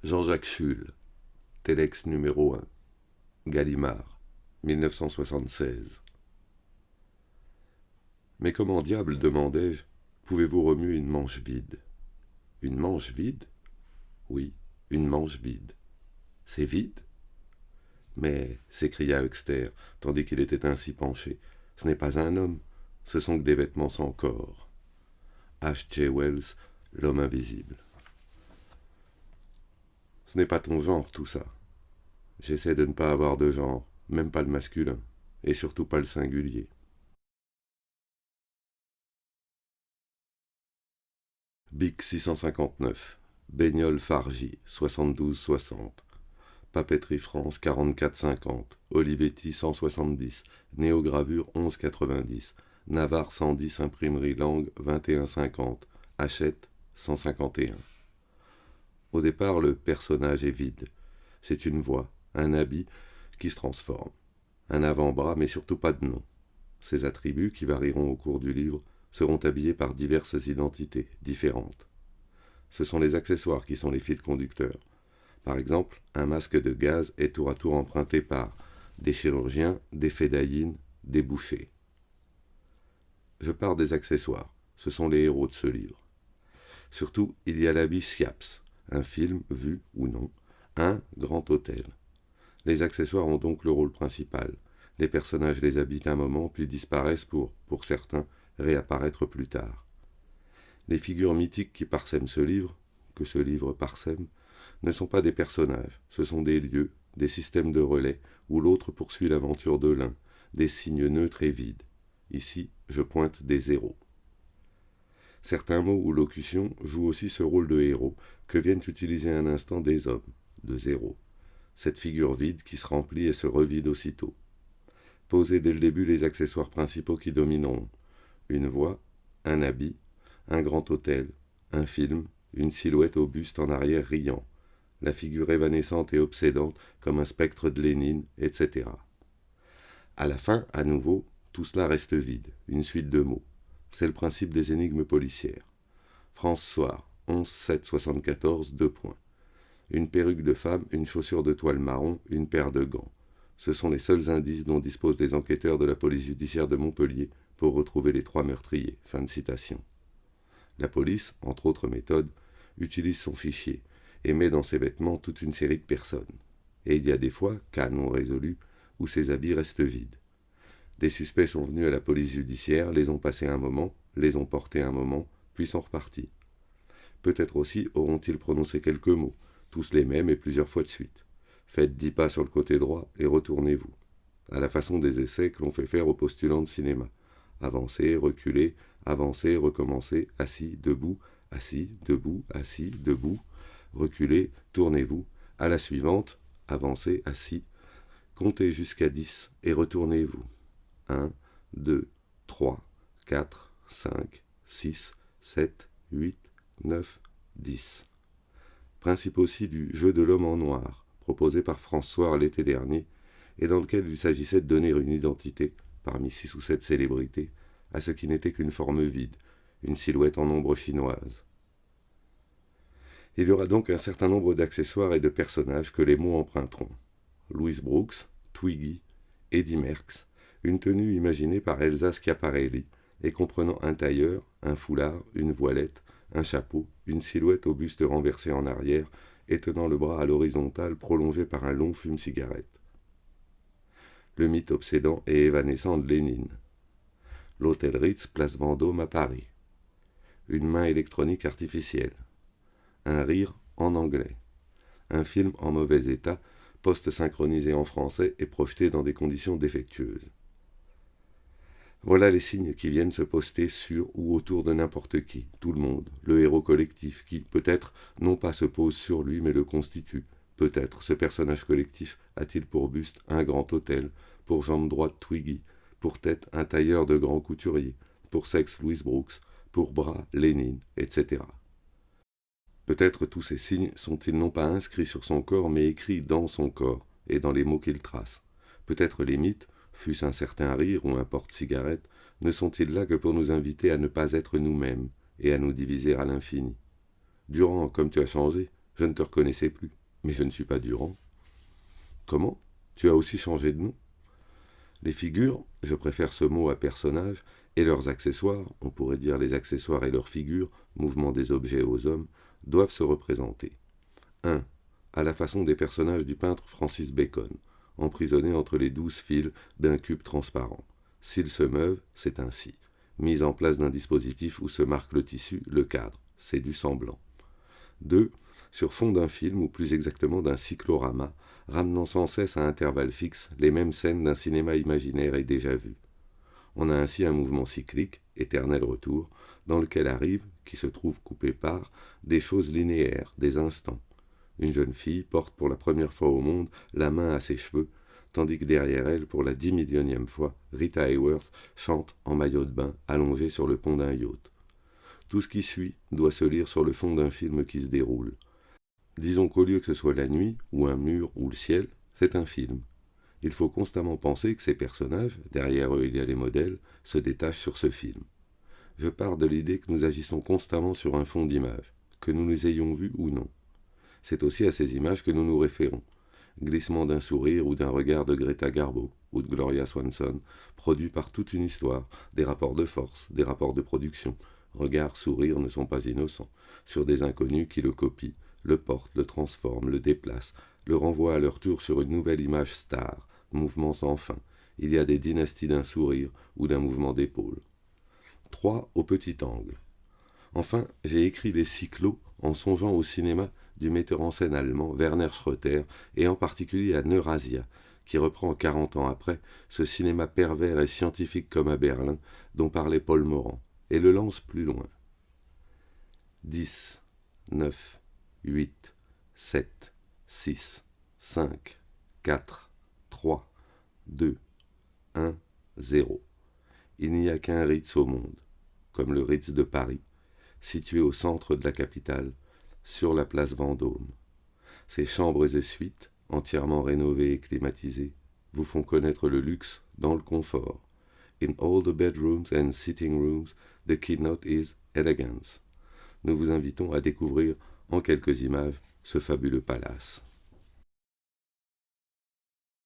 Jean-Jacques Schull, Telex numéro 1, Gallimard, 1976. Mais comment diable, demandai-je, pouvez-vous remuer une manche vide? Une manche vide? Oui, une manche vide. C'est vide? Mais, s'écria Huckster, tandis qu'il était ainsi penché, ce n'est pas un homme, ce sont que des vêtements sans corps. H. G. Wells, L'homme invisible. Ce n'est pas ton genre, tout ça. J'essaie de ne pas avoir de genre, même pas le masculin, et surtout pas le singulier. Bic 659, Baignol Fargy, 72-60. Papeterie France 44-50, Olivetti 170, Néogravure 11-90, Navarre 110, Imprimerie Langue 21-50, Hachette 151. Au départ, le personnage est vide. C'est une voix, un habit qui se transforme. Un avant-bras, mais surtout pas de nom. Ses attributs, qui varieront au cours du livre, seront habillés par diverses identités différentes. Ce sont les accessoires qui sont les fils conducteurs. Par exemple, un masque de gaz est tour à tour emprunté par des chirurgiens, des fédayines, des bouchers. Je pars des accessoires, ce sont les héros de ce livre. Surtout, il y a l'habit Siaps, un film, vu ou non, un grand hôtel. Les accessoires ont donc le rôle principal. Les personnages les habitent un moment, puis disparaissent pour certains, réapparaître plus tard. Les figures mythiques qui parsèment ce livre, que ce livre parsème, ne sont pas des personnages, ce sont des lieux, des systèmes de relais, où l'autre poursuit l'aventure de l'un, des signes neutres et vides. Ici, je pointe des zéros. Certains mots ou locutions jouent aussi ce rôle de héros que viennent utiliser un instant des hommes, de zéro. Cette figure vide qui se remplit et se revide aussitôt. Posez dès le début les accessoires principaux qui domineront. Une voix, un habit, un grand hôtel, un film, une silhouette au buste en arrière riant, la figure évanescente et obsédante comme un spectre de Lénine, etc. À la fin, à nouveau, tout cela reste vide, une suite de mots. C'est le principe des énigmes policières. France Soir, 11-7-74, 2 points. Une perruque de femme, une chaussure de toile marron, une paire de gants. Ce sont les seuls indices dont disposent les enquêteurs de la police judiciaire de Montpellier pour retrouver les 3 meurtriers. Fin de citation. La police, entre autres méthodes, utilise son fichier et met dans ses vêtements toute une série de personnes. Et il y a des fois, cas non résolus, où ces habits restent vides. Des suspects sont venus à la police judiciaire, les ont passés un moment, les ont portés un moment, puis sont repartis. Peut-être aussi auront-ils prononcé quelques mots, tous les mêmes et plusieurs fois de suite. Faites 10 pas sur le côté droit et retournez-vous. À la façon des essais que l'on fait faire aux postulants de cinéma. Avancez, reculez, avancez, recommencez, assis, debout, assis, debout, assis, debout, reculez, tournez-vous. À la suivante, avancez, assis, comptez jusqu'à 10 et retournez-vous. 1, 2, 3, 4, 5, 6, 7, 8, 9, 10. Principe aussi du jeu de l'homme en noir, proposé par François l'été dernier, et dans lequel il s'agissait de donner une identité, parmi 6 ou 7 célébrités, à ce qui n'était qu'une forme vide, une silhouette en ombre chinoise. Il y aura donc un certain nombre d'accessoires et de personnages que les mots emprunteront. Louise Brooks, Twiggy, Eddie Merckx, une tenue imaginée par Elsa Schiaparelli et comprenant un tailleur, un foulard, une voilette, un chapeau, une silhouette au buste renversé en arrière et tenant le bras à l'horizontale prolongé par un long fume-cigarette. Le mythe obsédant et évanescent de Lénine. L'hôtel Ritz, place Vendôme à Paris. Une main électronique artificielle. Un rire en anglais. Un film en mauvais état, post-synchronisé en français et projeté dans des conditions défectueuses. Voilà les signes qui viennent se poster sur ou autour de n'importe qui, tout le monde, le héros collectif qui, peut-être, non pas se pose sur lui mais le constitue. Peut-être ce personnage collectif a-t-il pour buste un grand hôtel, pour jambe droite Twiggy, pour tête un tailleur de grand couturier, pour sexe Louise Brooks, pour bras Lénine, etc. Peut-être tous ces signes sont-ils non pas inscrits sur son corps mais écrits dans son corps et dans les mots qu'il trace. Peut-être les mythes, fût-ce un certain rire ou un porte-cigarette, ne sont-ils là que pour nous inviter à ne pas être nous-mêmes et à nous diviser à l'infini. Durand, comme tu as changé, Je ne te reconnaissais plus. Mais je ne suis pas Durand. Comment? Tu as aussi changé de nom? Les figures, je préfère ce mot à personnage, et leurs accessoires, on pourrait dire les accessoires et leurs figures, mouvement des objets aux hommes, doivent se représenter. 1. À la façon des personnages du peintre Francis Bacon, emprisonnés entre les 12 fils d'un cube transparent. S'ils se meuvent, c'est ainsi. Mise en place d'un dispositif où se marque le tissu, le cadre, c'est du semblant. 2. Sur fond d'un film, ou plus exactement d'un cyclorama, ramenant sans cesse à intervalles fixes les mêmes scènes d'un cinéma imaginaire et déjà vu. On a ainsi un mouvement cyclique, éternel retour, dans lequel arrivent, qui se trouvent coupés par, des choses linéaires, des instants. Une jeune fille porte pour la première fois au monde la main à ses cheveux, tandis que derrière elle, pour la 10 millionième fois, Rita Hayworth chante en maillot de bain, allongée sur le pont d'un yacht. Tout ce qui suit doit se lire sur le fond d'un film qui se déroule. Disons qu'au lieu que ce soit la nuit, ou un mur, ou le ciel, c'est un film. Il faut constamment penser que ces personnages, derrière eux il y a les modèles, se détachent sur ce film. Je pars de l'idée que nous agissons constamment sur un fond d'images, que nous les ayons vues ou non. C'est aussi à ces images que nous nous référons. Glissement d'un sourire ou d'un regard de Greta Garbo ou de Gloria Swanson, produit par toute une histoire, des rapports de force, des rapports de production. Regard, sourire ne sont pas innocents, sur des inconnus qui le copient, le portent, le transforment, le déplacent, le renvoient à leur tour sur une nouvelle image star, mouvement sans fin. Il y a des dynasties d'un sourire ou d'un mouvement d'épaule. 3. Au petit angle. Enfin, j'ai écrit les cyclos en songeant au cinéma du metteur en scène allemand Werner Schröter et en particulier à Neurasia, qui reprend 40 ans après ce cinéma pervers et scientifique comme à Berlin dont parlait Paul Morand, et le lance plus loin. 10, 9, 8, 7, 6, 5, 4, 3, 2, 1, 0. Il n'y a qu'un Ritz au monde, comme le Ritz de Paris, situé au centre de la capitale, sur la place Vendôme. Ses chambres et suites, entièrement rénovées et climatisées, vous font connaître le luxe dans le confort. In all the bedrooms and sitting rooms, the keynote is elegance. Nous vous invitons à découvrir en quelques images ce fabuleux palace.